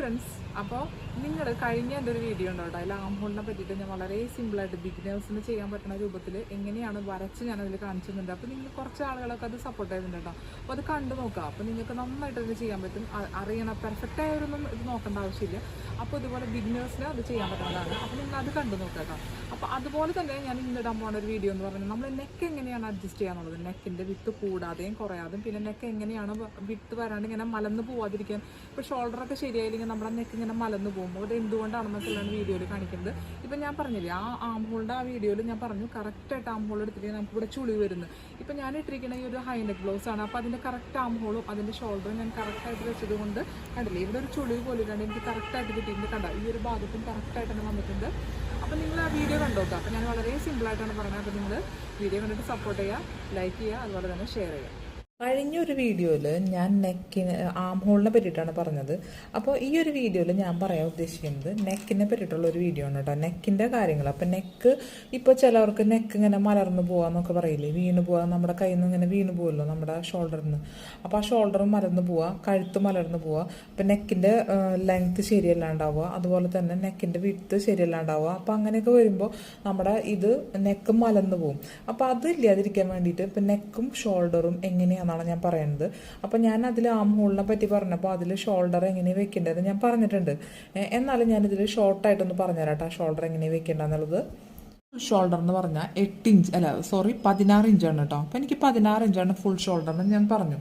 Friends, അപ്പോൾ നിങ്ങൾ കഴിഞ്ഞ എൻ്റെ ഒരു വീഡിയോ ഉണ്ടോ അതിൽ ആം ഹോളിനെ പറ്റിയിട്ട് ഞാൻ വളരെ സിമ്പിളായിട്ട് ബിഗിനേഴ്സിന് ചെയ്യാൻ പറ്റുന്ന രൂപത്തിൽ എങ്ങനെയാണ് വരച്ച് ഞാൻ അതിൽ കാണിച്ചിട്ടുണ്ട്. അപ്പോൾ നിങ്ങൾ കുറച്ച് ആളുകളൊക്കെ അത് സപ്പോർട്ട് ചെയ്യുന്നുണ്ട് കേട്ടോ. അപ്പോൾ അത് കണ്ടു നോക്കുക. അപ്പോൾ നിങ്ങൾക്ക് നന്നായിട്ട് അത് ചെയ്യാൻ പറ്റും. അറിയണം, പെർഫെക്റ്റ് ആയവരൊന്നും ഇത് നോക്കേണ്ട ആവശ്യമില്ല. അപ്പോൾ ഇതുപോലെ ബിഗിനേഴ്സിന് അത് ചെയ്യാൻ പറ്റുന്നതാണ്. അപ്പോൾ നിങ്ങൾ അത് കണ്ടു നോക്കുക കേട്ടോ. അപ്പോൾ അതുപോലെ തന്നെ ഞാൻ ഇന്നിടാൻ പോകുന്ന ഒരു വീഡിയോ എന്ന് പറയുന്നത് നമ്മൾ നെക്ക് എങ്ങനെയാണ് അഡ്ജസ്റ്റ് ചെയ്യാന്നുള്ളത്. നെക്കിൻ്റെ വിത്ത് കൂടാതെയും കുറയാതെയും, പിന്നെ നെക്ക് എങ്ങനെയാണ് വിത്ത് വരാണ്ട് ഇങ്ങനെ മലന്ന് പോവാതിരിക്കാൻ. ഇപ്പോൾ ഷോൾഡറൊക്കെ ശരിയായില്ലെങ്കിൽ നമ്മുടെ നെക്ക് ഇങ്ങനെ മലന്ന് പോകുമ്പോൾ അത് എന്തുകൊണ്ടാണെന്നൊക്കെയാണ് വീഡിയോയിൽ കാണിക്കുന്നത്. ഇപ്പം ഞാൻ പറഞ്ഞില്ലേ, ആ ആം ഹോളിൻ്റെ ആ വീഡിയോയിൽ ഞാൻ പറഞ്ഞു കറക്റ്റായിട്ട് ആം ഹോൾ എടുത്തിട്ട് നമുക്ക് ഇവിടെ ചുളി വരുന്നത്. ഇപ്പം ഞാൻ ഇട്ടിരിക്കുന്ന ഈ ഒരു ഹൈ നെക്ക് ബ്ലൗസ് ആണ്. അപ്പോൾ അതിൻ്റെ കറക്റ്റ് ആം ഹോളും അതിൻ്റെ ഷോൾഡറും ഞാൻ കറക്റ്റായിട്ട് വെച്ചത് കൊണ്ട് കണ്ടില്ലേ, ഇവിടെ ഒരു ചുളി പോലിട്ടുണ്ട്. എനിക്ക് കറക്റ്റായിട്ട് കിട്ടിയിട്ടുണ്ട്. കണ്ട, ഈ ഒരു ഭാഗത്തും കറക്റ്റായിട്ട് തന്നെ വന്നിട്ടുണ്ട്. അപ്പോൾ നിങ്ങൾ ആ വീഡിയോ കണ്ടോക്കാം. അപ്പോൾ ഞാൻ വളരെ സിമ്പിളായിട്ടാണ് പറഞ്ഞത്. അപ്പോൾ നിങ്ങൾ വീഡിയോ കണ്ടിട്ട് സപ്പോർട്ട് ചെയ്യുക, ലൈക്ക് ചെയ്യുക, അതുപോലെ തന്നെ ഷെയർ ചെയ്യുക. കഴിഞ്ഞൊരു വീഡിയോയിൽ ഞാൻ നെക്കിന് ആം ഹോളിനെ പറ്റിയിട്ടാണ് പറഞ്ഞത്. അപ്പോൾ ഈ ഒരു വീഡിയോയിൽ ഞാൻ പറയാൻ ഉദ്ദേശിക്കുന്നത് നെക്കിനെ പറ്റിയിട്ടുള്ള ഒരു വീഡിയോ ആണ് കേട്ടോ. നെക്കിൻ്റെ കാര്യങ്ങൾ. അപ്പോൾ നെക്ക് ഇപ്പോൾ ചിലവർക്ക് നെക്ക് ഇങ്ങനെ മലർന്നു പോകാമെന്നൊക്കെ പറയില്ലേ, വീണ് പോകാൻ നമ്മുടെ കയ്യിൽ നിന്ന് ഇങ്ങനെ വീണ് പോകുമല്ലോ നമ്മുടെ ഷോൾഡറിൽ നിന്ന്. അപ്പോൾ ആ ഷോൾഡർ മലർന്നു പോവുക, കഴുത്ത് മലർന്നു പോവുക. അപ്പോൾ നെക്കിൻ്റെ ലെങ്ത്ത് ശരിയല്ലാണ്ടാവുക, അതുപോലെ തന്നെ നെക്കിൻ്റെ വിഡ്ത്ത് ശരിയല്ലാണ്ടാവുക. അപ്പോൾ അങ്ങനെയൊക്കെ വരുമ്പോൾ നമ്മുടെ ഇത് നെക്ക് മലർന്നു പോകും. അപ്പോൾ അത് ഇല്ലാതിരിക്കാൻ വേണ്ടിയിട്ട് ഇപ്പം നെക്കും ഷോൾഡറും എങ്ങനെയാണ് ഞാൻ പറയുന്നത്. അപ്പൊ ഞാൻ അതിൽ ആം ഹോളിനെ പറ്റി പറഞ്ഞപ്പോൾ അതിൽ ഷോൾഡർ എങ്ങനെ വെക്കേണ്ടത് ഞാൻ പറഞ്ഞിട്ടുണ്ട്. എന്നാലും ഞാനിതിൽ ഷോർട്ടായിട്ടൊന്ന് പറഞ്ഞുതരാം കേട്ടോ, ഷോൾഡർ എങ്ങനെ വെക്കേണ്ടതെന്നുള്ളത്. ഷോൾഡർ എന്ന് പറഞ്ഞാൽ 16 ഇഞ്ചാണ് കേട്ടോ. അപ്പം എനിക്ക് 16 ഇഞ്ചാണ് ഫുൾ ഷോൾഡർ എന്ന് ഞാൻ പറഞ്ഞു.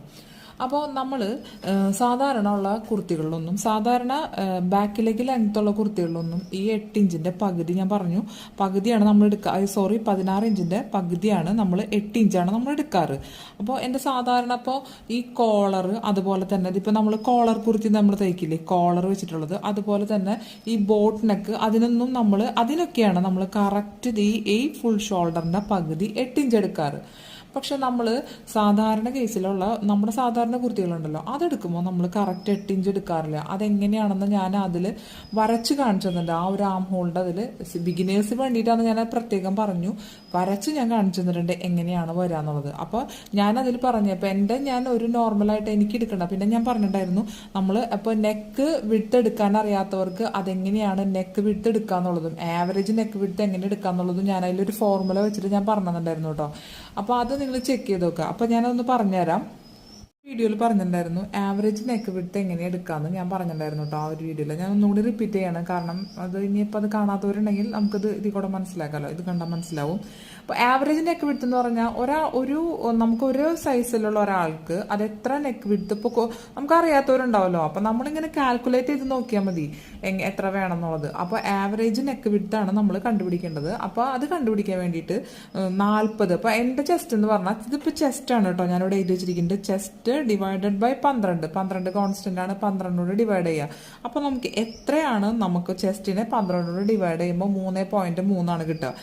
അപ്പോൾ നമ്മൾ സാധാരണ ഉള്ള കുർത്തികളിലൊന്നും, സാധാരണ ബാക്കിലേക്ക് ലെങ്ത്തുള്ള കുർത്തികളിലൊന്നും ഈ 8 ഇഞ്ചിൻ്റെ പകുതി ഞാൻ പറഞ്ഞു, പകുതിയാണ് നമ്മൾ എടുക്കുക. 16 ഇഞ്ചിൻ്റെ പകുതിയാണ് നമ്മൾ 8 ഇഞ്ചാണ് നമ്മൾ എടുക്കാറ്. അപ്പോൾ എൻ്റെ സാധാരണ ഇപ്പോൾ ഈ കോളർ, അതുപോലെ തന്നെ ഇതിപ്പോൾ നമ്മൾ കോളർ കുർത്തി നമ്മൾ തയ്ക്കില്ലേ, കോളർ വെച്ചിട്ടുള്ളത്, അതുപോലെ തന്നെ ഈ ബോട്ട് നെക്ക്, അതിനൊക്കെയാണ് നമ്മൾ കറക്റ്റ് ഈ ഫുൾ ഷോൾഡറിൻ്റെ പകുതി 8 ഇഞ്ച് എടുക്കാറ്. പക്ഷെ നമ്മൾ സാധാരണ കേസിലുള്ള നമ്മുടെ സാധാരണ കുർത്തികളുണ്ടല്ലോ, അതെടുക്കുമ്പോൾ നമ്മൾ കറക്റ്റ് 8 ഇഞ്ച് എടുക്കാറില്ല. അതെങ്ങനെയാണെന്ന് ഞാൻ അതിൽ വരച്ച് കാണിച്ചു തന്നിട്ടുണ്ട്. ആ ഒരു ആം ഹോളിൻ്റെ അതിൽ ബിഗിനേഴ്സിന് വേണ്ടിയിട്ടാണ് ഞാൻ പ്രത്യേകം പറഞ്ഞു, വരച്ച് ഞാൻ കാണിച്ചു തന്നിട്ടുണ്ട് എങ്ങനെയാണ് വരാന്നുള്ളത്. അപ്പോൾ ഞാനതിൽ പറഞ്ഞപ്പോൾ ഞാൻ ഒരു നോർമലായിട്ട് എനിക്ക് എടുക്കണം. പിന്നെ ഞാൻ പറഞ്ഞിട്ടുണ്ടായിരുന്നു നമ്മൾ അപ്പോൾ നെക്ക് വിട്ട് എടുക്കാൻ അറിയാത്തവർക്ക് അതെങ്ങനെയാണ് നെക്ക് വിട്ട് എടുക്കാന്നുള്ളതും ആവറേജ് നെക്ക് വിട്ട് എങ്ങനെ എടുക്കാന്നുള്ളതും ഞാൻ അതിലൊരു ഫോർമുല വെച്ചിട്ട് ഞാൻ പറഞ്ഞിട്ടുണ്ടായിരുന്നു കേട്ടോ. അപ്പോൾ അത് നിങ്ങൾ ചെക്ക് ചെയ്ത് നോക്കുക. അപ്പോൾ ഞാനതൊന്ന് പറഞ്ഞുതരാം. വീഡിയോയിൽ പറഞ്ഞിട്ടുണ്ടായിരുന്നു ആവറേജ് നെക്ക് വിട്ട് എങ്ങനെ എടുക്കാമെന്ന് ഞാൻ പറഞ്ഞിട്ടുണ്ടായിരുന്നു കേട്ടോ. ആ ഒരു വീഡിയോയിൽ ഞാൻ ഒന്നുകൂടി റിപ്പീറ്റ് ചെയ്യണം, കാരണം അത് ഇനിയിപ്പോൾ അത് കാണാത്തവരുണ്ടെങ്കിൽ നമുക്കിത് ഇതിൽ കൂടെ മനസ്സിലാക്കാമല്ലോ, ഇത് കണ്ടാൽ മനസ്സിലാവും. അപ്പോൾ ആവറേജ് നെക്ക് വിട്ട് എന്ന് പറഞ്ഞാൽ നമുക്ക് ഒരു സൈസിലുള്ള ഒരാൾക്ക് അത് എത്ര നെക്ക് വിട്ട് ഇപ്പോൾ നമുക്ക് അറിയാത്തവരുണ്ടാവല്ലോ. അപ്പോൾ നമ്മളിങ്ങനെ കാൽക്കുലേറ്റ് ചെയ്ത് നോക്കിയാൽ മതി എത്ര വേണം എന്നുള്ളത്. അപ്പോൾ ആവറേജ് നെക്ക് വിട്ടാണ് നമ്മൾ കണ്ടുപിടിക്കേണ്ടത്. അപ്പോൾ അത് കണ്ടുപിടിക്കാൻ വേണ്ടിയിട്ട് 40, അപ്പോൾ എൻ്റെ ചെസ്റ്റ് എന്ന് പറഞ്ഞാൽ ഇതിപ്പോൾ ചെസ്റ്റ് ആണ് കേട്ടോ, ഞാനിവിടെ എഴുതി വെച്ചിരിക്കുന്നത് ചെസ്റ്റ് ഡിവൈഡഡ് ബൈ 12 കോൺസ്റ്റന്റ് ആണ്, 12 ഡിവൈഡ് ചെയ്യുക. അപ്പോൾ നമുക്ക് എത്രയാണ് നമുക്ക് ചെസ്റ്റിനെ 12 ഡിവൈഡ് ചെയ്യുമ്പോൾ 3.3 കിട്ടുക.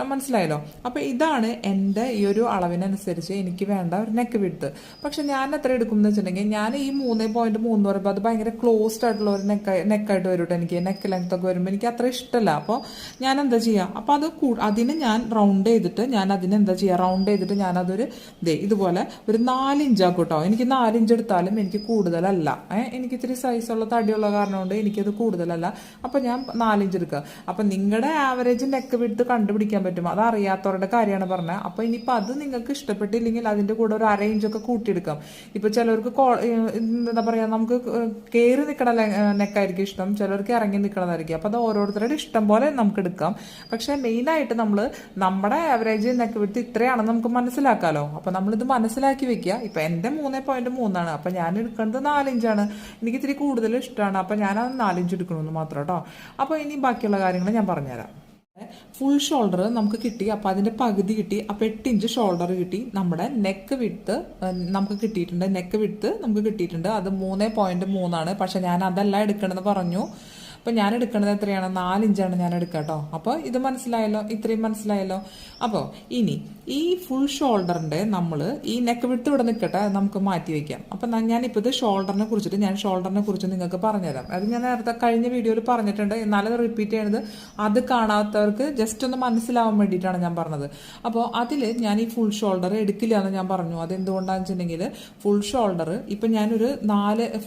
മനസ്സിലായല്ലോ. അപ്പോൾ ഇതാണ് എൻ്റെ ഈ ഒരു അളവിനനുസരിച്ച് എനിക്ക് വേണ്ട ഒരു നെക്ക് വിഡ്ത്ത്. പക്ഷെ ഞാൻ എത്ര എടുക്കും എന്ന് വെച്ചിട്ടുണ്ടെങ്കിൽ ഞാൻ ഈ 3.3 പറയുമ്പോൾ അത് ഭയങ്കര ക്ലോസ്ഡ് ആയിട്ടുള്ള ഒരു നെക്കായിട്ട് വരും കേട്ടോ. എനിക്ക് നെക്ക് ലെങ്ത് ഒക്കെ വരുമ്പോൾ എനിക്ക് അത്ര ഇഷ്ടമല്ല. അപ്പോൾ ഞാൻ എന്താ ചെയ്യുക, അപ്പോൾ അതിന് ഞാൻ റൗണ്ട് ചെയ്തിട്ട് ഞാനതൊരു ഇതുപോലെ ഒരു 4 ഇഞ്ചാക്കും കേട്ടോ. എനിക്ക് 4 ഇഞ്ച് എടുത്താലും എനിക്ക് കൂടുതലല്ല. എനിക്ക് ഇത്തിരി സൈസുള്ള തടിയുള്ള കാരണം കൊണ്ട് എനിക്കത് കൂടുതലല്ല. അപ്പോൾ ഞാൻ 4 ഇഞ്ച് എടുക്കുക. അപ്പം നിങ്ങളുടെ ആവറേജ് നെക്ക് വിഡ്ത്ത് കണ്ടുപിടിക്കാൻ പറ്റും. അത് അറിയാത്തവരുടെ കാര്യമാണ് പറഞ്ഞത്. അപ്പോൾ ഇനിയിപ്പോൾ അത് നിങ്ങൾക്ക് ഇഷ്ടപ്പെട്ടില്ലെങ്കിൽ അതിൻ്റെ കൂടെ ഒരു 1/2 ഇഞ്ചൊക്കെ കൂട്ടിയെടുക്കാം. ഇപ്പോൾ ചിലർക്ക് എന്താ പറയുക, നമുക്ക് കയറി നിൽക്കണ നെക്കായിരിക്കും ഇഷ്ടം, ചിലർക്ക് ഇറങ്ങി നിൽക്കണതായിരിക്കും. അപ്പോൾ അത് ഓരോരുത്തരുടെ ഇഷ്ടം പോലെ നമുക്ക് എടുക്കാം. പക്ഷേ മെയിനായിട്ട് നമ്മുടെ ആവറേജ് നെക്ക് വിഡ്ത്ത് ഇത്രയാണെന്ന് നമുക്ക് മനസ്സിലാക്കാമല്ലോ. അപ്പോൾ നമ്മളിത് മനസ്സിലാക്കി വെക്കുക. ഇപ്പം എൻ്റെ 3.3 അപ്പം ഞാൻ എടുക്കുന്നത് 4 ഇഞ്ചാണ്. എനിക്ക് ഇത്തിരി കൂടുതൽ ഇഷ്ടമാണ്. അപ്പം ഞാനത് 4 ഇഞ്ച് എടുക്കണമെന്ന് മാത്രം കേട്ടോ. അപ്പോൾ ഇനി ബാക്കിയുള്ള കാര്യങ്ങൾ ഞാൻ പറഞ്ഞുതരാം. ഫുൾ ഷോൾഡർ നമുക്ക് കിട്ടി, അപ്പം അതിൻ്റെ പകുതി കിട്ടി. അപ്പം 8 ഇഞ്ച് ഷോൾഡർ കിട്ടി. നമ്മുടെ നെക്ക് വിഡ്ത്ത് നമുക്ക് കിട്ടിയിട്ടുണ്ട്. അത് 3.3 ആണ്. പക്ഷെ ഞാൻ അതല്ല എടുക്കണമെന്ന് പറഞ്ഞു. അപ്പോൾ ഞാൻ എടുക്കുന്നത് എത്രയാണ്, 4 ഇഞ്ചാണ് ഞാൻ എടുക്കുക കേട്ടോ. അപ്പോൾ ഇത് മനസ്സിലായല്ലോ, ഇത്രയും മനസ്സിലായല്ലോ. അപ്പോൾ ഇനി ഈ ഫുൾ ഷോൾഡറിന്റെ നമ്മൾ ഈ നെക്ക് വിട്ട് ഇവിടെ നിൽക്കട്ടെ, അത് നമുക്ക് മാറ്റി വെക്കാം. അപ്പം ഞാനിപ്പോൾ ഇത് ഷോൾഡറിനെ കുറിച്ച് നിങ്ങൾക്ക് പറഞ്ഞുതരാം. അത് ഞാൻ നേരത്തെ കഴിഞ്ഞ വീഡിയോയിൽ പറഞ്ഞിട്ടുണ്ട്, എന്നാലും റിപ്പീറ്റ് ചെയ്യണത് അത് കാണാത്തവർക്ക് ജസ്റ്റ് ഒന്ന് മനസ്സിലാവാൻ വേണ്ടിയിട്ടാണ് ഞാൻ പറഞ്ഞത്. അപ്പോൾ അതിൽ ഞാൻ ഈ ഫുൾ ഷോൾഡർ എടുക്കില്ല എന്ന് ഞാൻ പറഞ്ഞു. അതെന്തുകൊണ്ടാണെന്ന് വെച്ചിട്ടുണ്ടെങ്കിൽ ഫുൾ ഷോൾഡർ ഇപ്പം ഞാനൊരു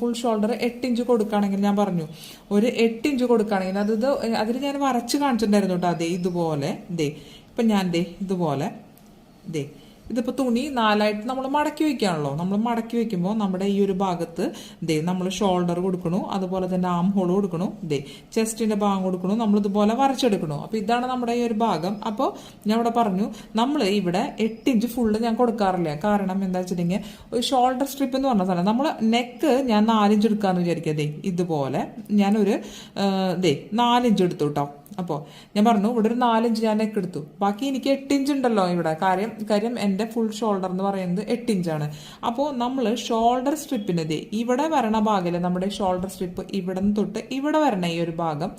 ഫുൾ ഷോൾഡർ 8 ഇഞ്ച് കൊടുക്കുകയാണെങ്കിൽ, ഞാൻ പറഞ്ഞു ഒരു 8 ഇഞ്ച് കൊടുക്കുകയാണെങ്കിൽ അതിൽ ഞാൻ വരച്ച് കാണിച്ചിട്ടുണ്ടായിരുന്നു കേട്ടോ. അതെ ഇതുപോലെ ഇപ്പം ഞാൻ ഇതുപോലെ ഇതിപ്പോൾ തുണി 4ആയിട്ട് നമ്മൾ മടക്കി വെക്കുകയാണല്ലോ. നമ്മൾ മടക്കി വെക്കുമ്പോൾ നമ്മുടെ ഈ ഒരു ഭാഗത്ത് നമ്മൾ ഷോൾഡർ കൊടുക്കണു, അതുപോലെ തന്നെ ആം ഹോൾ കൊടുക്കണു, ചെസ്റ്റിന്റെ ഭാഗം കൊടുക്കണു, നമ്മൾ ഇതുപോലെ വരച്ചെടുക്കണു. അപ്പോൾ ഇതാണ് നമ്മുടെ ഈ ഒരു ഭാഗം. അപ്പോൾ ഞാൻ ഇവിടെ പറഞ്ഞു നമ്മൾ ഇവിടെ 8 ഇഞ്ച് ഫുള്ള് ഞാൻ കൊടുക്കാറില്ല. കാരണം എന്താ വെച്ചിട്ടുണ്ടെങ്കിൽ ഒരു ഷോൾഡർ സ്ട്രിപ്പ് എന്ന് പറഞ്ഞ സാധനം നമ്മൾ നെക്ക് ഞാൻ 4 ഇഞ്ച് എടുക്കാന്ന് വിചാരിക്കുക. ഇതുപോലെ ഞാനൊരു 4 ഇഞ്ച് എടുത്തു കേട്ടോ. അപ്പോൾ ഞാൻ പറഞ്ഞു ഇവിടെ ഒരു 4 ഇഞ്ച് ഞാൻ നെക്ക് എടുത്തു, ബാക്കി എനിക്ക് 8 ഇഞ്ച് ഉണ്ടല്ലോ ഇവിടെ. കാര്യം എൻ്റെ ഫുൾ ഷോൾഡർ എന്ന് പറയുന്നത് 8 ഇഞ്ചാണ്. അപ്പോൾ നമ്മൾ ഷോൾഡർ സ്ട്രിപ്പിന് ഇവിടെ വരണ ഭാഗം, നമ്മുടെ ഷോൾഡർ സ്ട്രിപ്പ് ഇവിടെ നിന്ന് തൊട്ട് ഇവിടെ വരണ ഈ ഒരു ഭാഗം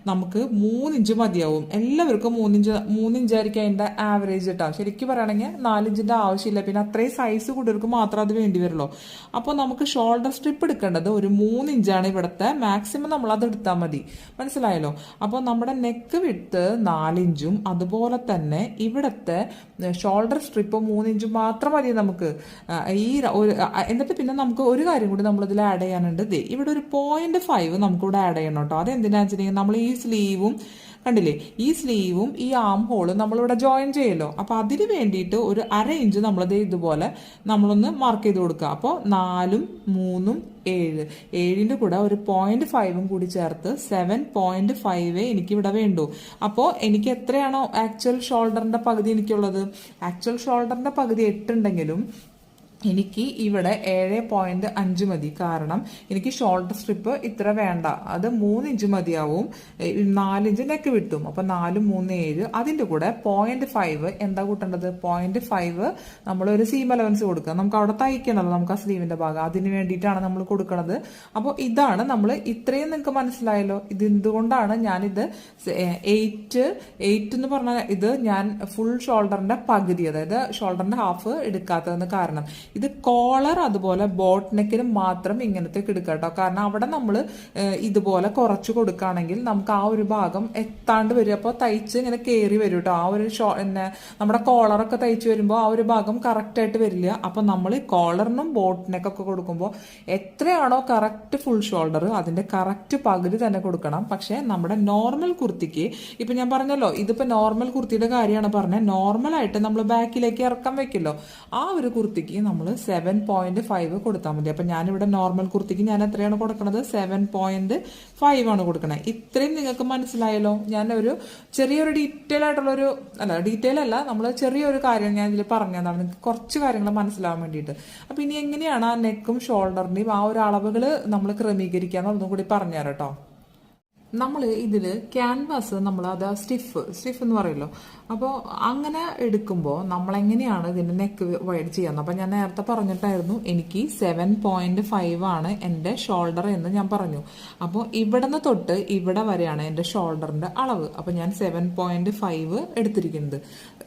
നമുക്ക് 3 ഇഞ്ച് മതിയാവും. എല്ലാവർക്കും 3 ഇഞ്ചായിരിക്കും അതിൻ്റെ ആവറേജ് കേട്ടോ. ശരിക്കും പറയുകയാണെങ്കിൽ 4 ഇഞ്ചിൻ്റെ ആവശ്യമില്ല. പിന്നെ അത്രയും സൈസ് കൂടുതൽക്ക് മാത്രം അത് വേണ്ടി വരുള്ളൂ. അപ്പോൾ നമുക്ക് ഷോൾഡർ സ്ട്രിപ്പ് എടുക്കേണ്ടത് ഒരു 3 ഇഞ്ചാണ് ഇവിടുത്തെ മാക്സിമം. നമ്മൾ അത് എടുത്താൽ മതി, മനസ്സിലായല്ലോ. അപ്പോൾ നമ്മുടെ നെക്ക് വിഡ്ത്ത് 4 ഇഞ്ചും അതുപോലെ തന്നെ ഇവിടുത്തെ ഷോൾഡർ സ്ട്രിപ്പ് 3 ഇഞ്ചും മാത്രം മതി നമുക്ക്. എന്നിട്ട് പിന്നെ നമുക്ക് ഒരു കാര്യം കൂടി നമ്മളിതിൽ ആഡ് ചെയ്യാനുണ്ട്. ഇവിടെ ഒരു 0.5 നമുക്കിവിടെ ആഡ് ചെയ്യണം കേട്ടോ. അതെന്തിനാണെന്ന് വെച്ചിട്ടുണ്ടെങ്കിൽ നമ്മൾ ഈ സ്ലീവും കണ്ടില്ലേ, ഈ സ്ലീവും ഈ ആം ഹോളും നമ്മളിവിടെ ജോയിൻ ചെയ്യല്ലോ. അപ്പോൾ അതിന് വേണ്ടിയിട്ട് ഒരു 1/2 ഇഞ്ച് നമ്മളത് ഇതുപോലെ നമ്മളൊന്ന് മാർക്ക് ചെയ്ത് കൊടുക്കുക. അപ്പോൾ 4ഉം 3ഉം 7ന്റെ കൂടെ ഒരു 0.5 കൂടി ചേർത്ത് 7.5 എനിക്കിവിടെ വേണ്ടു. അപ്പോൾ എനിക്ക് എത്രയാണോ ആക്ച്വൽ ഷോൾഡറിന്റെ പകുതി എനിക്കുള്ളത്, ആക്ച്വൽ ഷോൾഡറിന്റെ പകുതി 8 ഉണ്ടെങ്കിലും എനിക്ക് ഇവിടെ 7.5 മതി. കാരണം എനിക്ക് ഷോൾഡർ സ്ട്രിപ്പ് ഇത്ര വേണ്ട, അത് 3 ഇഞ്ച് മതിയാവും. 4 ഇഞ്ച് നെക്ക് വിട്ടും. അപ്പൊ 4, 3, 7. അതിന്റെ കൂടെ 0.5 എന്താ കൂട്ടേണ്ടത്, 0.5 നമ്മൾ ഒരു സീം അലവൻസ് കൊടുക്കുക. നമുക്ക് അവിടെ തയ്ക്കണല്ലോ, നമുക്ക് ആ സ്ലീവിന്റെ ഭാഗം, അതിന് വേണ്ടിയിട്ടാണ് നമ്മൾ കൊടുക്കണത്. അപ്പോൾ ഇതാണ് നമ്മൾ ഇത്രയും നിങ്ങൾക്ക് മനസ്സിലായല്ലോ. ഇത് എന്തുകൊണ്ടാണ് ഞാനിത് 8 എന്ന് പറഞ്ഞാൽ ഇത് ഞാൻ ഫുൾ ഷോൾഡറിന്റെ പകുതി, അതായത് ഷോൾഡറിന്റെ ഹാഫ് എടുക്കാത്തതെന്ന്. കാരണം ഇത് കോളർ അതുപോലെ ബോട്ട് നെക്കിന് മാത്രം ഇങ്ങനത്തെ എടുക്കുക കേട്ടോ. കാരണം അവിടെ നമ്മൾ ഇതുപോലെ കുറച്ച് കൊടുക്കുകയാണെങ്കിൽ നമുക്ക് ആ ഒരു ഭാഗം എത്താണ്ട് വരും. അപ്പോൾ തയ്ച്ച് ഇങ്ങനെ കയറി വരും കേട്ടോ. ആ ഒരു നമ്മുടെ കോളറൊക്കെ തയ്ച്ച് വരുമ്പോൾ ആ ഒരു ഭാഗം കറക്റ്റായിട്ട് വരില്ല. അപ്പം നമ്മൾ കോളറിനും ബോട്ട് നെക്കൊക്കെ കൊടുക്കുമ്പോൾ എത്രയാണോ കറക്റ്റ് ഫുൾ ഷോൾഡർ അതിന്റെ കറക്റ്റ് പകുതി തന്നെ കൊടുക്കണം. പക്ഷേ നമ്മുടെ നോർമൽ കുർത്തിക്ക് ഇപ്പം ഞാൻ പറഞ്ഞല്ലോ, ഇതിപ്പോൾ നോർമൽ കുർത്തിയുടെ കാര്യമാണ് പറഞ്ഞത്. നോർമലായിട്ട് നമ്മൾ ബാക്കിലേക്ക് ഇറക്കാൻ വെക്കില്ലോ, ആ ഒരു കുർത്തിക്ക് നമ്മൾ 7.5 കൊടുത്താൽ മതി. അപ്പം ഞാനിവിടെ നോർമൽ കുർത്തിക്ക് ഞാൻ എത്രയാണ് കൊടുക്കുന്നത്, 7.5 ആണ് കൊടുക്കണത്. ഇത്രയും നിങ്ങൾക്ക് മനസ്സിലായല്ലോ. ഞാനൊരു ചെറിയൊരു ഡീറ്റെയിൽ അല്ല, നമ്മൾ ചെറിയൊരു കാര്യം ഞാൻ ഇതിൽ പറഞ്ഞതാണ് നിങ്ങൾക്ക് കുറച്ച് കാര്യങ്ങൾ മനസ്സിലാവാൻ വേണ്ടിയിട്ട്. അപ്പം ഇനി എങ്ങനെയാണ് ആ നെക്കും ഷോൾഡറിൻ്റെയും ആ ഒരു അളവുകൾ നമ്മൾ ക്രമീകരിക്കുക എന്നുള്ളതും കൂടി പറഞ്ഞുതരാം കേട്ടോ. നമ്മൾ ഇതിൽ ക്യാൻവാസ് നമ്മൾ അത് സ്റ്റിഫ് എന്ന് പറയുമല്ലോ. അപ്പോൾ അങ്ങനെ എടുക്കുമ്പോൾ നമ്മളെങ്ങനെയാണ് ഇതിൻ്റെ നെക്ക് വൈഡ് ചെയ്യുന്നത്. അപ്പം ഞാൻ നേരത്തെ പറഞ്ഞിട്ടായിരുന്നു എനിക്ക് 7.5 ആണ് എൻ്റെ ഷോൾഡർ എന്ന് ഞാൻ പറഞ്ഞു. അപ്പോൾ ഇവിടെ നിന്ന് തൊട്ട് ഇവിടെ വരെയാണ് എൻ്റെ ഷോൾഡറിൻ്റെ അളവ്. അപ്പോൾ ഞാൻ 7.5 എടുത്തിരിക്കുന്നത്.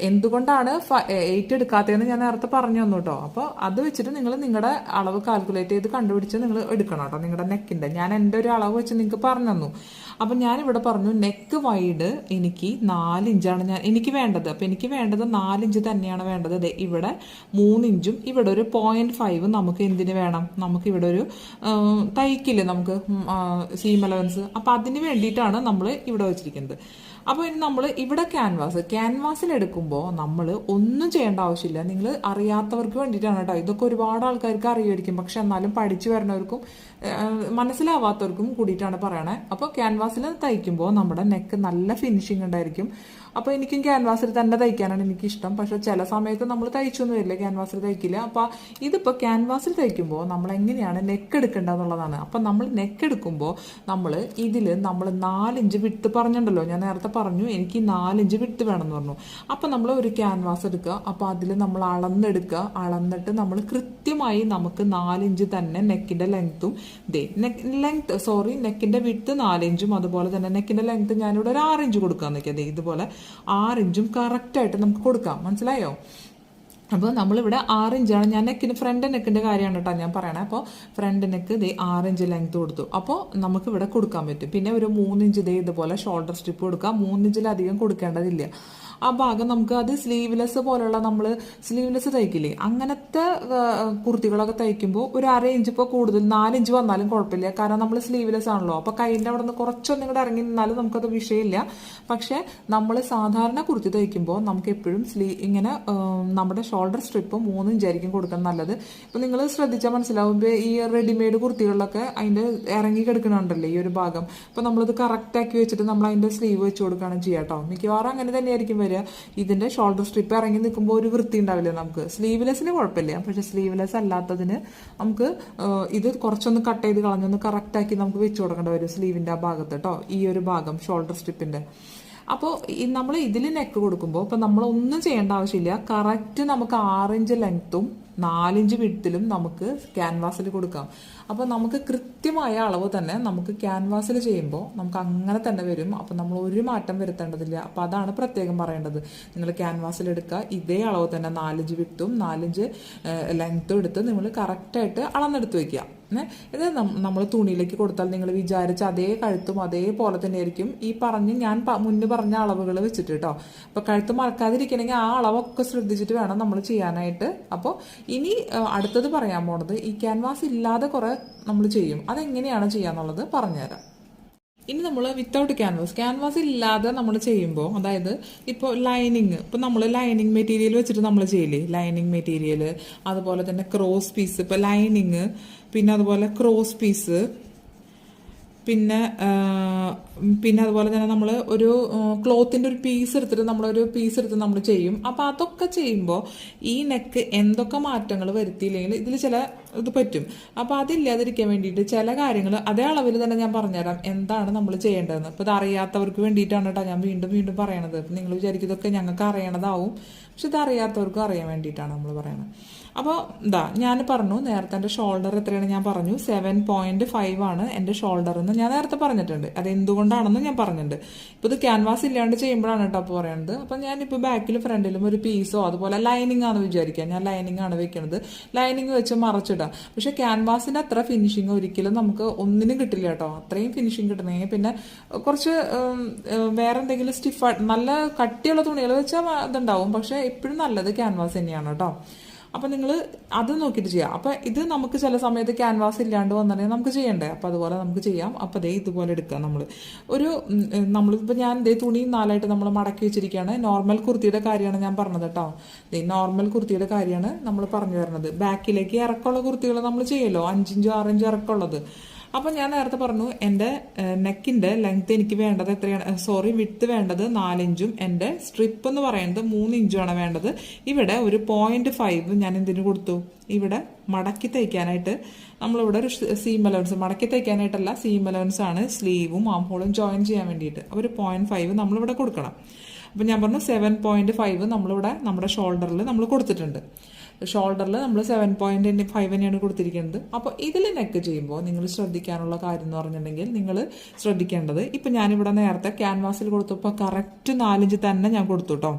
എന്തുകൊണ്ടാണ് 8 എടുക്കാത്തതെന്ന് ഞാൻ നേരത്തെ പറഞ്ഞു തന്നു കേട്ടോ. അപ്പോൾ അത് വെച്ചിട്ട് നിങ്ങൾ നിങ്ങളുടെ അളവ് കാൽക്കുലേറ്റ് ചെയ്ത് കണ്ടുപിടിച്ച് നിങ്ങൾ എടുക്കണം കേട്ടോ, നിങ്ങളുടെ നെക്കിൻ്റെ. ഞാൻ എൻ്റെ ഒരു അളവ് വെച്ച് നിങ്ങൾക്ക് പറഞ്ഞു തന്നു. അപ്പം ഞാനിവിടെ പറഞ്ഞു നെക്ക് വൈഡ് എനിക്ക് 4 ഇഞ്ചാണ് എനിക്ക് വേണ്ടത്. അപ്പം എനിക്ക് വേണ്ടത് 4 ഇഞ്ച് തന്നെയാണ് വേണ്ടത്. ഇവിടെ 3 ഇഞ്ചും ഇവിടെ ഒരു 0.5 നമുക്ക് എന്തിന് വേണം, നമുക്ക് ഇവിടെ ഒരു തയ്ക്കില്ലേ നമുക്ക് സീം അലവൻസ്. അപ്പം അതിന് വേണ്ടിയിട്ടാണ് നമ്മൾ ഇവിടെ വെച്ചിരിക്കുന്നത്. അപ്പോൾ ഇനി നമ്മൾ ഇവിടെ ക്യാൻവാസിൽ എടുക്കുമ്പോൾ നമ്മൾ ഒന്നും ചെയ്യേണ്ട ആവശ്യമില്ല. നിങ്ങൾ അറിയാത്തവർക്ക് വേണ്ടിയിട്ടാണ് കേട്ടോ. ഇതൊക്കെ ഒരുപാട് ആൾക്കാർക്ക് അറിയുമായിരിക്കും, പക്ഷെ എന്നാലും പഠിച്ചു വരുന്നവർക്കും മനസ്സിലാവാത്തവർക്കും കൂടിയിട്ടാണ് പറയണേ. അപ്പോൾ ക്യാൻവാസിൽ തയ്ക്കുമ്പോൾ നമ്മുടെ നെക്ക് നല്ല ഫിനിഷിങ് ഉണ്ടായിരിക്കും. അപ്പോൾ എനിക്കും ക്യാൻവാസിൽ തന്നെ തയ്ക്കാനാണ് എനിക്കിഷ്ടം. പക്ഷെ ചില സമയത്ത് നമ്മൾ തയ്ച്ചൊന്നും വരില്ല, ക്യാൻവാസിൽ തയ്ക്കില്ല. അപ്പോൾ ഇതിപ്പോൾ ക്യാൻവാസിൽ തയ്ക്കുമ്പോൾ നമ്മൾ എങ്ങനെയാണ് നെക്ക് എടുക്കേണ്ടതെന്നുള്ളതാണ്. അപ്പം നമ്മൾ നെക്ക് എടുക്കുമ്പോൾ നമ്മൾ ഇതിൽ നമ്മൾ 4 ഇഞ്ച് വിട്ട് പറഞ്ഞിട്ടുണ്ടല്ലോ, ഞാൻ നേരത്തെ പറഞ്ഞു എനിക്ക് 4 ഇഞ്ച് വിട്ട് വേണമെന്ന് പറഞ്ഞു. അപ്പം നമ്മൾ ഒരു ക്യാൻവാസ് എടുക്കുക. അപ്പോൾ അതിൽ നമ്മൾ അളന്നെടുക്കുക. അളന്നിട്ട് നമ്മൾ കൃത്യമായി നമുക്ക് 4 ഇഞ്ച് തന്നെ നെക്കിൻ്റെ ലെങ്ത്തും ദേ നെക്കിന്റെ വിഡ്ത്ത് 4 ഇഞ്ചും അതുപോലെ തന്നെ നെക്കിന്റെ ലെങ്ത് ഞാനിവിടെ ഒരു 6 ഇഞ്ച് കൊടുക്കാൻ നിൽക്കാം. ഇതുപോലെ 6 ഇഞ്ചും കറക്റ്റായിട്ട് നമുക്ക് കൊടുക്കാം. മനസ്സിലായോ? അപ്പോൾ നമ്മളിവിടെ 6 ഇഞ്ചാണ് ഞാൻ ഫ്രണ്ട് നെക്കിന്റെ കാര്യമാണ് കേട്ടോ ഞാൻ പറയണേ. അപ്പോൾ ഫ്രണ്ട് നെക്ക് 6 ഇഞ്ച് ലെങ്ത് കൊടുത്തു. അപ്പോൾ നമുക്ക് ഇവിടെ കൊടുക്കാൻ പറ്റും. പിന്നെ ഒരു 3 ഇഞ്ച് ഇതുപോലെ ഷോൾഡർ സ്ട്രിപ്പ് കൊടുക്കാം. 3 ഇഞ്ചിലധികം കൊടുക്കേണ്ടതില്ല. ആ ഭാഗം നമുക്ക് അത് സ്ലീവ്ലെസ് പോലുള്ള നമ്മൾ സ്ലീവ്ലെസ് തയ്ക്കില്ലേ, അങ്ങനത്തെ കുർത്തികളൊക്കെ തയ്ക്കുമ്പോൾ ഒരു 1/2 ഇഞ്ച് ഇപ്പോൾ കൂടുതൽ 4 ഇഞ്ച് വന്നാലും കുഴപ്പമില്ല. കാരണം നമ്മൾ സ്ലീവ്ലെസ് ആണല്ലോ. അപ്പോൾ കൈൻ്റെ അവിടെ നിന്ന് കുറച്ചൊന്നും കൂടെ ഇറങ്ങി നിന്നാലും നമുക്കത് വിഷയമില്ല. പക്ഷേ നമ്മൾ സാധാരണ കുർത്തി തയ്ക്കുമ്പോൾ നമുക്ക് എപ്പോഴും ഇങ്ങനെ നമ്മുടെ ഷോൾഡർ സ്ട്രിപ്പ് 3 ഇഞ്ചായിരിക്കും കൊടുക്കാൻ നല്ലത്. ഇപ്പം നിങ്ങൾ ശ്രദ്ധിച്ചാൽ മനസ്സിലാവും, ഈ റെഡിമെയ്ഡ് കുർത്തികളിലൊക്കെ അതിൻ്റെ ഇറങ്ങി കിടക്കണുണ്ടല്ലേ ഈ ഒരു ഭാഗം. അപ്പോൾ നമ്മളത് കറക്റ്റാക്കി വെച്ചിട്ട് നമ്മൾ അതിൻ്റെ സ്ലീവ് വെച്ച് കൊടുക്കുകയാണ് ചെയ്യുക കേട്ടോ. മിക്കവാറും അങ്ങനെ തന്നെയായിരിക്കും വരിക. ഇതിന്റെ ഷോൾഡർ സ്ട്രിപ്പ് ഇറങ്ങി നിൽക്കുമ്പോൾ ഒരു വൃത്തി ഉണ്ടാവില്ല നമുക്ക്. സ്ലീവ്ലെസ്സിന് കുഴപ്പമില്ല, പക്ഷെ സ്ലീവ്ലെസ് അല്ലാത്തതിന് നമുക്ക് ഇത് കുറച്ചൊന്ന് കട്ട് ചെയ്ത് കളഞ്ഞൊന്ന് കറക്റ്റാക്കി നമുക്ക് വെച്ച് കൊടുക്കേണ്ടി വരും സ്ലീവിന്റെ ആ ഭാഗത്ത് കേട്ടോ, ഈ ഒരു ഭാഗം ഷോൾഡർ സ്ട്രിപ്പിന്റെ. അപ്പോൾ നമ്മൾ ഇതിൽ നെക്ക് കൊടുക്കുമ്പോൾ ഇപ്പം നമ്മൾ ഒന്നും ചെയ്യേണ്ട ആവശ്യമില്ല. കറക്റ്റ് നമുക്ക് 6 ഇഞ്ച് ലെങ്ത്തും 4 ഇഞ്ച് വിഡ്ത്തിലും നമുക്ക് ക്യാൻവാസിൽ കൊടുക്കാം. അപ്പോൾ നമുക്ക് കൃത്യമായ അളവ് തന്നെ നമുക്ക് ക്യാൻവാസിൽ ചെയ്യുമ്പോൾ നമുക്ക് അങ്ങനെ തന്നെ വരും. അപ്പോൾ നമ്മൾ ഒരു മാറ്റം വരുത്തേണ്ടതില്ല. അപ്പോൾ അതാണ് പ്രത്യേകം പറയേണ്ടത്. നിങ്ങൾ ക്യാൻവാസിൽ എടുക്കുക, ഇതേ അളവ് തന്നെ 4 ഇഞ്ച് വിഡ്ത്തും 4 ഇഞ്ച് ലെങ്ത്തും എടുത്ത് നിങ്ങൾ കറക്റ്റായിട്ട് അളന്നെടുത്ത് വയ്ക്കുക. ഇത് നമ്മൾ തുണിയിലേക്ക് കൊടുത്താൽ നിങ്ങൾ വിചാരിച്ച അതേ കഴുത്തും അതേപോലെ തന്നെ ആയിരിക്കും ഈ ഞാൻ മുന്നേ പറഞ്ഞ അളവുകൾ വെച്ചിട്ട് കേട്ടോ. അപ്പോൾ കഴുത്ത് മറക്കാതിരിക്കണമെങ്കിൽ ആ അളവൊക്കെ ശ്രദ്ധിച്ചിട്ട് വേണം നമ്മൾ ചെയ്യാനായിട്ട്. അപ്പോൾ ഇനി അടുത്തത് പറയാൻ പോണത് ഈ ക്യാൻവാസ് ഇല്ലാതെ കുറെ നമ്മൾ ചെയ്യും. അതെങ്ങനെയാണ് ചെയ്യാന്നുള്ളത് പറഞ്ഞുതരാം. ഇനി നമ്മൾ വിത്തൗട്ട് ക്യാൻവാസ് ഇല്ലാതെ നമ്മൾ ചെയ്യുമ്പോൾ, അതായത് ഇപ്പോൾ ലൈനിങ്, ഇപ്പോൾ നമ്മൾ ലൈനിങ് മെറ്റീരിയൽ വെച്ചിട്ട് നമ്മൾ ചെയ്യില്ലേ, ലൈനിങ് മെറ്റീരിയൽ, അതുപോലെ തന്നെ ക്രോസ് പീസ്, ഇപ്പോൾ ലൈനിങ്, പിന്നെ അതുപോലെ ക്രോസ് പീസ്, പിന്നെ അതുപോലെ തന്നെ നമ്മൾ ഒരു ക്ലോത്തിന്റെ ഒരു പീസ് എടുത്തിട്ട് നമ്മൾ ചെയ്യും. അപ്പൊ അതൊക്കെ ചെയ്യുമ്പോൾ ഈ നെക്ക് എന്തൊക്കെ മാറ്റങ്ങൾ വരുത്തിയില്ലെങ്കിൽ ഇതിൽ ചില ഇത് പറ്റും. അപ്പൊ അതില്ലാതിരിക്കാൻ വേണ്ടിയിട്ട് ചില കാര്യങ്ങൾ അതേ അളവിൽ തന്നെ ഞാൻ പറഞ്ഞുതരാം എന്താണ് നമ്മൾ ചെയ്യേണ്ടതെന്ന്. ഇപ്പൊ ഇത് അറിയാത്തവർക്ക് വേണ്ടിയിട്ടാണ് കേട്ടോ ഞാൻ വീണ്ടും പറയണത്. നിങ്ങൾ വിചാരിക്കും ഇതൊക്കെ ഞങ്ങൾക്ക് അറിയണതാവും, പക്ഷെ ഇത് അറിയാത്തവർക്കും അറിയാൻ വേണ്ടിയിട്ടാണ് നമ്മൾ പറയണത്. അപ്പോൾ ഞാൻ പറഞ്ഞു നേരത്തെ എൻ്റെ ഷോൾഡർ എത്രയാണ് ഞാൻ പറഞ്ഞു, 7.5 ആണ് എൻ്റെ ഷോൾഡർ എന്ന് ഞാൻ നേരത്തെ പറഞ്ഞിട്ടുണ്ട്. അത് എന്തുകൊണ്ടാണെന്ന് ഞാൻ പറഞ്ഞിട്ടുണ്ട്. ഇപ്പോൾ ഇത് ക്യാൻവാസ് ഇല്ലാണ്ട് ചെയ്യുമ്പോഴാണ് കേട്ടോ അപ്പോൾ പറയുന്നത്. അപ്പം ഞാനിപ്പോൾ ബാക്കിലും ഫ്രണ്ടിലും ഒരു പീസോ അതുപോലെ ലൈനിങ് ആണ് വിചാരിക്കുക, ഞാൻ ലൈനിങ് ആണ് വെക്കുന്നത്, ലൈനിങ് വെച്ച് മറച്ചിടാം. പക്ഷെ ക്യാൻവാസിന്റെ അത്ര ഫിനിഷിങ് ഒരിക്കലും നമുക്ക് ഒന്നിനും കിട്ടില്ല കേട്ടോ. അത്രയും ഫിനിഷിങ് കിട്ടണമെങ്കിൽ പിന്നെ കുറച്ച് വേറെ എന്തെങ്കിലും സ്റ്റിഫായിട്ട് നല്ല കട്ടിയുള്ള തുണികൾ വെച്ചാൽ അതുണ്ടാവും. പക്ഷെ എപ്പോഴും നല്ലത് ക്യാൻവാസ് തന്നെയാണ് കേട്ടോ. അപ്പം നിങ്ങൾ അത് നോക്കിയിട്ട് ചെയ്യാം. അപ്പം ഇത് നമുക്ക് ചില സമയത്ത് ക്യാൻവാസ് ഇല്ലാണ്ട് വന്നിട്ടുണ്ടെങ്കിൽ നമുക്ക് ചെയ്യണ്ടേ, അപ്പം അതുപോലെ നമുക്ക് ചെയ്യാം. അപ്പം ദേ ഇതുപോലെ എടുക്കാം. നമ്മളിപ്പോൾ ഞാൻ തുണി 4ആയിട്ട് നമ്മൾ മടക്കി വെച്ചിരിക്കുകയാണ്. നോർമൽ കുർത്തിയുടെ കാര്യമാണ് ഞാൻ പറഞ്ഞത് കേട്ടോ. നോർമൽ കുർത്തിയുടെ കാര്യമാണ് നമ്മൾ പറഞ്ഞു തരുന്നത്. ബാക്കിലേക്ക് ഇറക്കമുള്ള കുർത്തികൾ നമ്മൾ ചെയ്യുമല്ലോ, 5 ഇഞ്ച് 6 ഇഞ്ച് ഇറക്കമുള്ളത്. അപ്പം ഞാൻ നേരത്തെ പറഞ്ഞു എൻ്റെ നെക്കിൻ്റെ ലെങ്ത് എനിക്ക് വേണ്ടത് എത്രയാണ്, വിഡ്ത്ത് വേണ്ടത് 4 ഇഞ്ചും എൻ്റെ സ്ട്രിപ്പ് എന്ന് പറയുന്നത് 3 ഇഞ്ചുമാണ് വേണ്ടത്. ഇവിടെ ഒരു 0.5 ഞാൻ എന്തിനു കൊടുത്തു, ഇവിടെ മടക്കി തയ്ക്കാനായിട്ട് നമ്മളിവിടെ ഒരു സീം അലവൻസ്, മടക്കി തയ്ക്കാനായിട്ടല്ല സീം അലവൻസ് ആണ്, സ്ലീവും ആം ഹോളും ജോയിൻ ചെയ്യാൻ വേണ്ടിയിട്ട്. ഒരു 0.5 നമ്മളിവിടെ കൊടുക്കണം. അപ്പം ഞാൻ പറഞ്ഞു 7.5 നമ്മളിവിടെ നമ്മുടെ ഷോൾഡറിൽ നമ്മൾ കൊടുത്തിട്ടുണ്ട്. ഷോൾഡറിൽ നമ്മൾ 7.5 തന്നെയാണ് കൊടുത്തിരിക്കുന്നത്. അപ്പോൾ ഇതിൽ നെക്ക് ചെയ്യുമ്പോൾ നിങ്ങൾ ശ്രദ്ധിക്കാനുള്ള കാര്യം എന്ന് പറഞ്ഞിട്ടുണ്ടെങ്കിൽ നിങ്ങൾ ശ്രദ്ധിക്കേണ്ടത്, ഇപ്പം ഞാനിവിടെ നേരത്തെ ക്യാൻവാസിൽ കൊടുത്തപ്പോൾ കറക്റ്റ് 4 ഇഞ്ച് തന്നെ ഞാൻ കൊടുത്തു കേട്ടോ.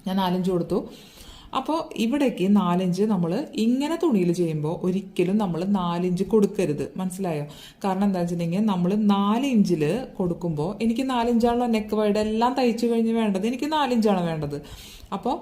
ഞാൻ 4 ഇഞ്ച് കൊടുത്തു. അപ്പോൾ ഇവിടേക്ക് 4 ഇഞ്ച് നമ്മൾ ഇങ്ങനെ തുണിയിൽ ചെയ്യുമ്പോൾ ഒരിക്കലും നമ്മൾ 4 ഇഞ്ച് കൊടുക്കരുത്, മനസ്സിലായോ? കാരണം എന്താ വെച്ചിട്ടുണ്ടെങ്കിൽ നമ്മൾ 4 ഇഞ്ചിൽ കൊടുക്കുമ്പോൾ എനിക്ക് 4 ഇഞ്ചാണല്ലോ നെക്ക് വൈഡ് എല്ലാം തയ്ച്ചു കഴിഞ്ഞ് വേണ്ടത്, എനിക്ക് 4 ഇഞ്ചാണ് വേണ്ടത്. അപ്പോൾ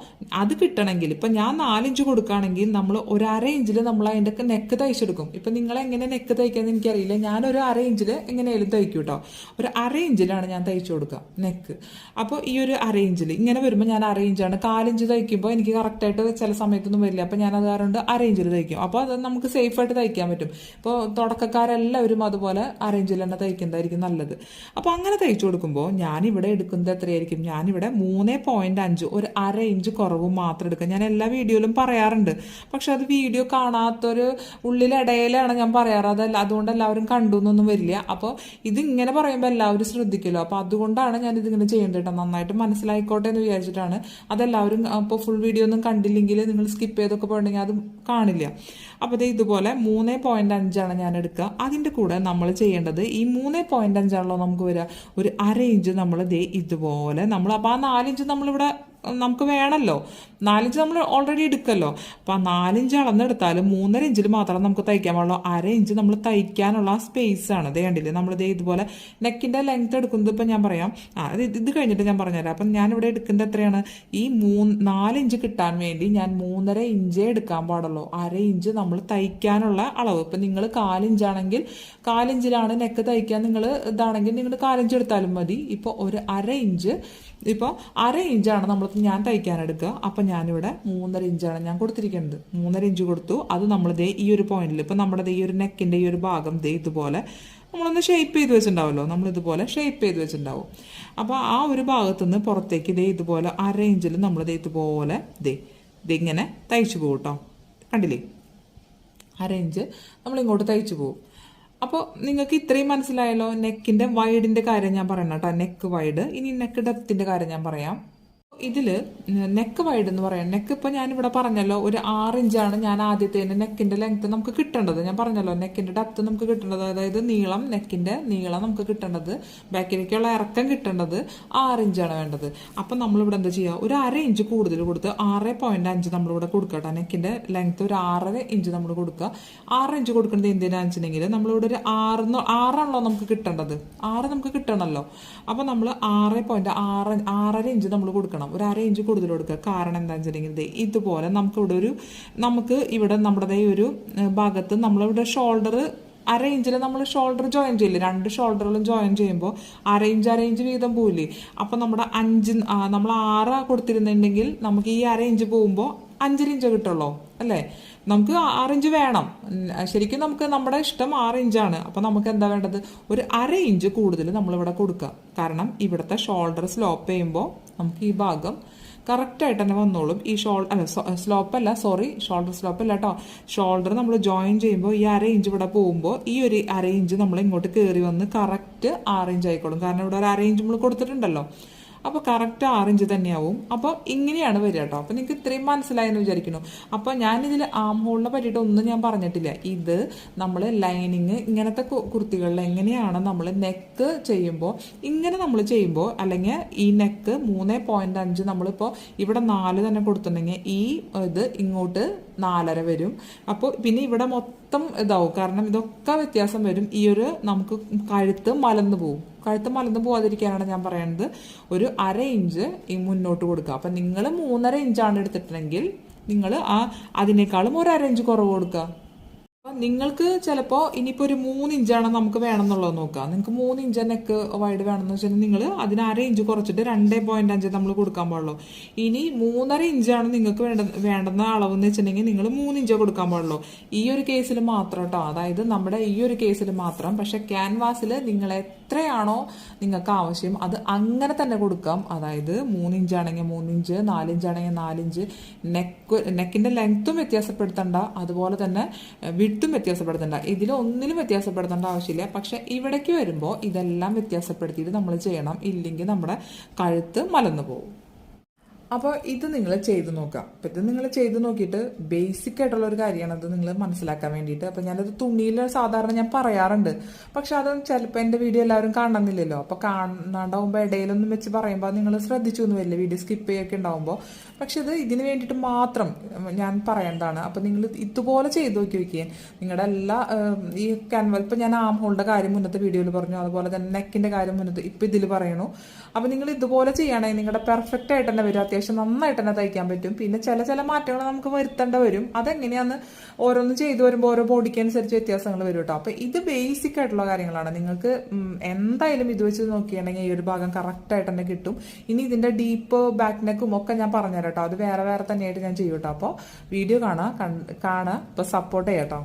അത് കിട്ടണമെങ്കിൽ ഇപ്പം ഞാൻ 4 ഇഞ്ച് കൊടുക്കുകയാണെങ്കിൽ നമ്മൾ ഒരു 1/2 ഇഞ്ചിൽ നമ്മൾ അതിൻ്റെ നെക്ക് തയ്ച്ചെടുക്കും. ഇപ്പം നിങ്ങളെങ്ങനെ നെക്ക് തയ്ക്കാമെന്ന് എനിക്കറിയില്ല, ഞാനൊരു 1/2 ഇഞ്ചിൽ എങ്ങനെയായാലും തയ്ക്കും കേട്ടോ. ഒരു 1/2 ഇഞ്ചിലാണ് ഞാൻ തയ്ച്ചു കൊടുക്കുക നെക്ക്. അപ്പോൾ ഈ ഒരു 1/2 ഇഞ്ചിൽ ഇങ്ങനെ വരുമ്പോൾ ഞാൻ 1/2 ഇഞ്ചാണ്. 4 ഇഞ്ച് തയ്ക്കുമ്പോൾ എനിക്ക് കറക്റ്റായിട്ട് ചില സമയത്തൊന്നും വരില്ല. അപ്പോൾ ഞാൻ അത് കാരണം 1/2 ഇഞ്ചിൽ തയ്ക്കും. അപ്പോൾ അത് നമുക്ക് സേഫായിട്ട് തയ്ക്കാൻ പറ്റും. ഇപ്പോൾ തുടക്കക്കാരെല്ലാവരും അതുപോലെ 1/2 ഇഞ്ചിൽ തന്നെ തയ്ക്കുന്നതായിരിക്കും നല്ലത്. അപ്പോൾ അങ്ങനെ തയ്ച്ചു കൊടുക്കുമ്പോൾ ഞാനിവിടെ എടുക്കുന്നത് എത്രയായിരിക്കും, ഞാനിവിടെ 3.5 ഒരു 1/2 ഇഞ്ച് കുറവും മാത്രം എടുക്കുക. ഞാൻ എല്ലാ വീഡിയോയിലും പറയാറുണ്ട്, പക്ഷെ അത് വീഡിയോ കാണാത്തൊരു ഉള്ളിലിടയിലാണ് ഞാൻ പറയാറ്. അതുകൊണ്ട് എല്ലാവരും കണ്ടു എന്നൊന്നും വരില്ല. അപ്പോൾ ഇതിങ്ങനെ പറയുമ്പോൾ എല്ലാവരും ശ്രദ്ധിക്കുമല്ലോ. അപ്പോൾ അതുകൊണ്ടാണ് ഞാൻ ഇതിങ്ങനെ ചെയ്യേണ്ടത് കേട്ടോ. നന്നായിട്ട് മനസ്സിലായിക്കോട്ടെ എന്ന് വിചാരിച്ചിട്ടാണ്. അതെല്ലാവരും ഇപ്പോൾ ഫുൾ വീഡിയോ ഒന്നും കണ്ടില്ലെങ്കിൽ നിങ്ങൾ സ്കിപ്പ് ചെയ്തൊക്കെ പോയിട്ടുണ്ടെങ്കിൽ അത് കാണില്ല. അപ്പോൾ ഇതുപോലെ 3.5 ഞാൻ എടുക്കുക. അതിൻ്റെ കൂടെ നമ്മൾ ചെയ്യേണ്ടത് ഈ 3.5 നമുക്ക് വരിക ഒരു അര ഇഞ്ച് നമ്മൾ ഇതുപോലെ നമ്മൾ അപ്പോൾ ആ 4 ഇഞ്ച് നമ്മളിവിടെ നമുക്ക് വേണമല്ലോ. 4 ഇഞ്ച് നമ്മൾ ഓൾറെഡി എടുക്കല്ലോ. അപ്പം ആ 4 ഇഞ്ച് അളന്നെടുത്താൽ 3.5 ഇഞ്ചിൽ മാത്രം നമുക്ക് തയ്ക്കാൻ പാടുള്ളൂ. അര ഇഞ്ച് നമ്മൾ തയ്ക്കാനുള്ള ആ സ്പേസ് ആണ്. ഇതേ കണ്ടില്ലേ, നമ്മളിത് ഇതുപോലെ നെക്കിൻ്റെ ലെങ്ത് എടുക്കുന്നത് ഇപ്പം ഞാൻ പറയാം. ഇത് കഴിഞ്ഞിട്ട് ഞാൻ പറഞ്ഞുതരാം. അപ്പം ഞാനിവിടെ എടുക്കുന്നത് എത്രയാണ്, ഈ 4 ഇഞ്ച് കിട്ടാൻ വേണ്ടി ഞാൻ 3.5 ഇഞ്ചേ എടുക്കാൻ പാടുള്ളൂ. അര ഇഞ്ച് നമ്മൾ തയ്ക്കാനുള്ള അളവ്. ഇപ്പം നിങ്ങൾ 4 ഇഞ്ചാണെങ്കിൽ 4 ഇഞ്ചിലാണ് നെക്ക് തയ്ക്കാൻ, നിങ്ങൾ ഇതാണെങ്കിൽ നിങ്ങൾ 4 ഇഞ്ച് എടുത്താലും മതി. ഇപ്പോൾ ഒരു അര ഇഞ്ച്, ഇപ്പോൾ അര ഇഞ്ചാണ് ഞാൻ തയ്ക്കാനെടുക്കുക. അപ്പം ഞാനിവിടെ 3.5 ഇഞ്ചാണ് ഞാൻ കൊടുത്തിരിക്കുന്നത്. 3.5 ഇഞ്ച് കൊടുത്തു. അത് നമ്മൾ ഈ ഒരു പോയിന്റിൽ ഇപ്പം നമ്മുടെ ഈ ഒരു നെക്കിൻ്റെ ഈ ഒരു ഭാഗം ഇതുപോലെ നമ്മളൊന്ന് ഷേപ്പ് ചെയ്ത് വെച്ചിട്ടുണ്ടാവുമല്ലോ, നമ്മളിതുപോലെ ഷേപ്പ് ചെയ്ത് വെച്ചിട്ടുണ്ടാവും. അപ്പോൾ ആ ഒരു ഭാഗത്തുനിന്ന് പുറത്തേക്ക് ഇതുപോലെ അര ഇഞ്ചിൽ നമ്മൾ ഇതുപോലെ ഇതിങ്ങനെ തയ്ച്ചു പോകും കേട്ടോ. കണ്ടില്ലേ, അര ഇഞ്ച് നമ്മളിങ്ങോട്ട് തയ്ച്ചു പോകും. അപ്പോൾ നിങ്ങൾക്ക് ഇത്രയും മനസ്സിലായല്ലോ. നെക്കിൻ്റെ വൈഡിൻ്റെ കാര്യം ഞാൻ പറയണം കേട്ടോ, നെക്ക് വൈഡ്. ഇനി നെക്ക് ഡെപ്തിൻ്റെ കാര്യം ഞാൻ പറയാം. ഇതിൽ നെക്ക് വൈഡ് എന്ന് പറയാം. നെക്ക് ഇപ്പോൾ ഞാനിവിടെ പറഞ്ഞല്ലോ ഒരു 6 ഇഞ്ചാണ് ഞാൻ ആദ്യത്തെ നെക്കിൻ്റെ ലെങ്ത് നമുക്ക് കിട്ടേണ്ടത്. ഞാൻ പറഞ്ഞല്ലോ നെക്കിൻ്റെ ഡെപ്ത് നമുക്ക് കിട്ടേണ്ടത്, അതായത് നീളം, നെക്കിൻ്റെ നീളം നമുക്ക് കിട്ടേണ്ടത്, ബാക്കിലേക്കുള്ള ഇറക്കം കിട്ടേണ്ടത് 6 ഇഞ്ചാണ് വേണ്ടത്. അപ്പം നമ്മളിവിടെ എന്താ ചെയ്യുക, ഒരു അര ഇഞ്ച് കൂടുതൽ കൊടുത്ത് 6.5 നമ്മളിവിടെ കൊടുക്കട്ടെ. നെക്കിൻ്റെ ലെങ്ത് ഒരു 6 ഇഞ്ച് നമ്മൾ കൊടുക്കുക. 6 ഇഞ്ച് കൊടുക്കേണ്ടത് എന്തിനാണെന്ന് വെച്ചിട്ടുണ്ടെങ്കിൽ നമ്മളിവിടെ ഒരു 6ആണല്ലോ നമുക്ക് കിട്ടേണ്ടത്, 6 നമുക്ക് കിട്ടണമല്ലോ. അപ്പം നമ്മൾ 6.6 ഇഞ്ച് നമ്മൾ കൊടുക്കണം. ഒരു അര ഇഞ്ച് കൂടുതൽ കൊടുക്കുക. കാരണം എന്താണെന്ന് വെച്ചിട്ടുണ്ടെങ്കിൽ ഇതുപോലെ നമുക്ക് ഇവിടെ നമ്മുടെ ഒരു ഭാഗത്ത് നമ്മളിവിടെ ഷോൾഡർ അര ഇഞ്ചിൽ നമ്മൾ ഷോൾഡർ ജോയിൻ ചെയ്യില്ലേ, 2 ഷോൾഡറുകളും ജോയിൻ ചെയ്യുമ്പോൾ അര ഇഞ്ച് വീതം പോവില്ലേ. അപ്പം നമ്മുടെ നമ്മൾ 6 കൊടുത്തിരുന്നുണ്ടെങ്കിൽ നമുക്ക് ഈ അര ഇഞ്ച് പോകുമ്പോൾ 5 ഇഞ്ച് കിട്ടുള്ളൂ അല്ലേ. നമുക്ക് 6 ഇഞ്ച് വേണം. ശരിക്കും നമുക്ക് നമ്മുടെ ഇഷ്ടം 6 ഇഞ്ചാണ്. അപ്പം നമുക്ക് എന്താ വേണ്ടത്, ഒരു അര ഇഞ്ച് കൂടുതൽ നമ്മളിവിടെ കൊടുക്കുക. കാരണം ഇവിടുത്തെ ഷോൾഡർ സ്ലോപ്പ് ചെയ്യുമ്പോൾ നമുക്ക് ഈ ഭാഗം കറക്റ്റായിട്ട് തന്നെ വന്നോളും. ഈ ഷോൾഡർ സ്ലോപ്പ് അല്ല കേട്ടോ. ഷോൾഡർ നമ്മൾ ജോയിൻ ചെയ്യുമ്പോൾ ഈ അര ഇഞ്ച് ഇവിടെ പോകുമ്പോൾ ഈ ഒരു അര ഇഞ്ച് നമ്മൾ ഇങ്ങോട്ട് കയറി വന്ന് കറക്റ്റ് 6 ഇഞ്ച് ആയിക്കോളും. കാരണം ഇവിടെ ഒരു അര ഇഞ്ച് നമ്മൾ കൊടുത്തിട്ടുണ്ടല്ലോ. അപ്പോൾ കറക്റ്റ് 6 ഇഞ്ച് തന്നെയാവും. അപ്പോൾ ഇങ്ങനെയാണ് വരിക കേട്ടോ. അപ്പോൾ നിങ്ങൾക്ക് ഇത്രയും മനസ്സിലായെന്ന് വിചാരിക്കുന്നു. അപ്പോൾ ഞാനിതിൽ ആം ഹോളിനെ പറ്റിയിട്ട് ഒന്നും ഞാൻ പറഞ്ഞിട്ടില്ല. ഇത് നമ്മൾ ലൈനിങ് ഇങ്ങനത്തെ കുർത്തികളിൽ എങ്ങനെയാണ് നമ്മൾ നെക്ക് ചെയ്യുമ്പോൾ, ഇങ്ങനെ നമ്മൾ ചെയ്യുമ്പോൾ, അല്ലെങ്കിൽ ഈ നെക്ക് 3.5 നമ്മളിപ്പോൾ ഇവിടെ 4 തന്നെ കൊടുത്തിട്ടുണ്ടെങ്കിൽ ഈ ഇത് ഇങ്ങോട്ട് 4.5 വരും. അപ്പോൾ പിന്നെ ഇവിടെ മൊത്തം ഇതാവും. കാരണം ഇതൊക്കെ വ്യത്യാസം വരും. ഈ ഒരു നമുക്ക് കഴുത്ത് മലന്ന് പോവാതിരിക്കാനാണ് ഞാൻ പറയുന്നത്. ഒരു അര ഇഞ്ച് ഈ മുന്നോട്ട് കൊടുക്കുക. അപ്പം നിങ്ങൾ 3.5 ഇഞ്ചാണ് എടുത്തിട്ടുണ്ടെങ്കിൽ നിങ്ങൾ അതിനേക്കാളും ഒരു അര ഇഞ്ച് കുറവ് കൊടുക്കുക. നിങ്ങൾക്ക് ചിലപ്പോൾ ഇനിയിപ്പോൾ ഒരു 3 ഇഞ്ചാണ് നമുക്ക് വേണമെന്നുള്ളത് നോക്കുക. നിങ്ങൾക്ക് 3 ഇഞ്ച് നെക്ക് വൈഡ് വേണമെന്ന് വെച്ചാൽ നിങ്ങൾ അതിന് അര ഇഞ്ച് കുറച്ചിട്ട് 2.5 നമ്മൾ കൊടുക്കാൻ പാടുള്ളൂ. ഇനി 3.5 ഇഞ്ചാണ് നിങ്ങൾക്ക് വേണ്ടുന്ന അളവെന്ന് വെച്ചിട്ടുണ്ടെങ്കിൽ നിങ്ങൾ 3 ഇഞ്ച് കൊടുക്കാൻ പാടുള്ളൂ. ഈ ഒരു കേസിൽ മാത്രം കേട്ടോ, അതായത് നമ്മുടെ ഈ ഒരു കേസിൽ മാത്രം. പക്ഷെ ക്യാൻവാസിൽ നിങ്ങൾ എത്രയാണോ നിങ്ങൾക്ക് ആവശ്യം അത് അങ്ങനെ തന്നെ കൊടുക്കാം. അതായത് 3 ഇഞ്ചാണെങ്കിൽ 3 ഇഞ്ച്, 4 ഇഞ്ചാണെങ്കിൽ 4 ഇഞ്ച്. നെക്കിൻ്റെ ലെങ്ത്തും വ്യത്യാസപ്പെടുത്തണ്ട, അതുപോലെ തന്നെ വിട്ടും വ്യത്യാസപ്പെടുത്തണ്ട. ഇതിലൊന്നിലും വ്യത്യാസപ്പെടുത്തേണ്ട ആവശ്യമില്ല. പക്ഷെ ഇവിടേക്ക് വരുമ്പോൾ ഇതെല്ലാം വ്യത്യാസപ്പെടുത്തിയിട്ട് നമ്മൾ ചെയ്യണം. ഇല്ലെങ്കിൽ നമ്മുടെ കഴുത്ത് മലന്നു പോകും. അപ്പോൾ ഇത് നിങ്ങൾ ചെയ്ത് നോക്കാം. അപ്പം ഇത് നിങ്ങൾ ചെയ്ത് നോക്കിയിട്ട് ബേസിക് ആയിട്ടുള്ള ഒരു കാര്യമാണ് അത് നിങ്ങൾ മനസ്സിലാക്കാൻ വേണ്ടിയിട്ട്. അപ്പം ഞാനത് തുണിയിൽ സാധാരണ ഞാൻ പറയാറുണ്ട്. പക്ഷെ അത് ചിലപ്പോൾ എൻ്റെ വീഡിയോ എല്ലാവരും കാണണമെന്നില്ലല്ലോ. അപ്പോൾ കാണാണ്ടാവുമ്പോൾ ഇടയിലൊന്നും വെച്ച് പറയുമ്പോൾ നിങ്ങൾ ശ്രദ്ധിച്ചു ഒന്നും വരില്ല, വീഡിയോ സ്കിപ്പ് ചെയ്യൊക്കെ ഉണ്ടാവുമ്പോൾ. പക്ഷെ ഇത് ഇതിന് വേണ്ടിയിട്ട് മാത്രം ഞാൻ പറയേണ്ടതാണ്. അപ്പം നിങ്ങൾ ഇതുപോലെ ചെയ്ത് നോക്കിയാൽ നിങ്ങളുടെ എല്ലാ ഈ ക്യാൻവൽ, ഇപ്പം ഞാൻ ആം ഹോളിൻ്റെ കാര്യം മുന്നത്തെ വീഡിയോയിൽ പറഞ്ഞു, അതുപോലെ തന്നെ നെക്കിൻ്റെ കാര്യം ഇപ്പം ഇതിൽ പറയണു. അപ്പം നിങ്ങൾ ഇതുപോലെ ചെയ്യുകയാണെങ്കിൽ നിങ്ങളുടെ പെർഫെക്റ്റ് ആയിട്ട് തന്നെ വരും. അത്യാവശ്യം നന്നായിട്ട് തന്നെ തയ്ക്കാൻ പറ്റും. പിന്നെ ചില മാറ്റങ്ങൾ നമുക്ക് വരുത്തേണ്ട വരും. അതെങ്ങനെയാന്ന് ഓരോന്ന് ചെയ്തു വരുമ്പോൾ ഓരോ ബോഡിക്ക് അനുസരിച്ച് വ്യത്യാസങ്ങൾ വരും കേട്ടോ. അപ്പം ഇത് ബേസിക് ആയിട്ടുള്ള കാര്യങ്ങളാണ്. നിങ്ങൾക്ക് എന്തായാലും ഇത് വെച്ച് നോക്കുകയാണെങ്കിൽ ഈ ഒരു ഭാഗം കറക്റ്റായിട്ട് തന്നെ കിട്ടും. ഇനി ഇതിൻ്റെ ഡീപ്പ് ബാക്ക് നെക്കും ഒക്കെ ഞാൻ പറഞ്ഞുതരാം കേട്ടോ. അത് വേറെ തന്നെയായിട്ട് ഞാൻ ചെയ്യും കേട്ടോ. അപ്പോൾ വീഡിയോ കാണാം. ഇപ്പോൾ സപ്പോർട്ട് ചെയ്യാം കേട്ടോ.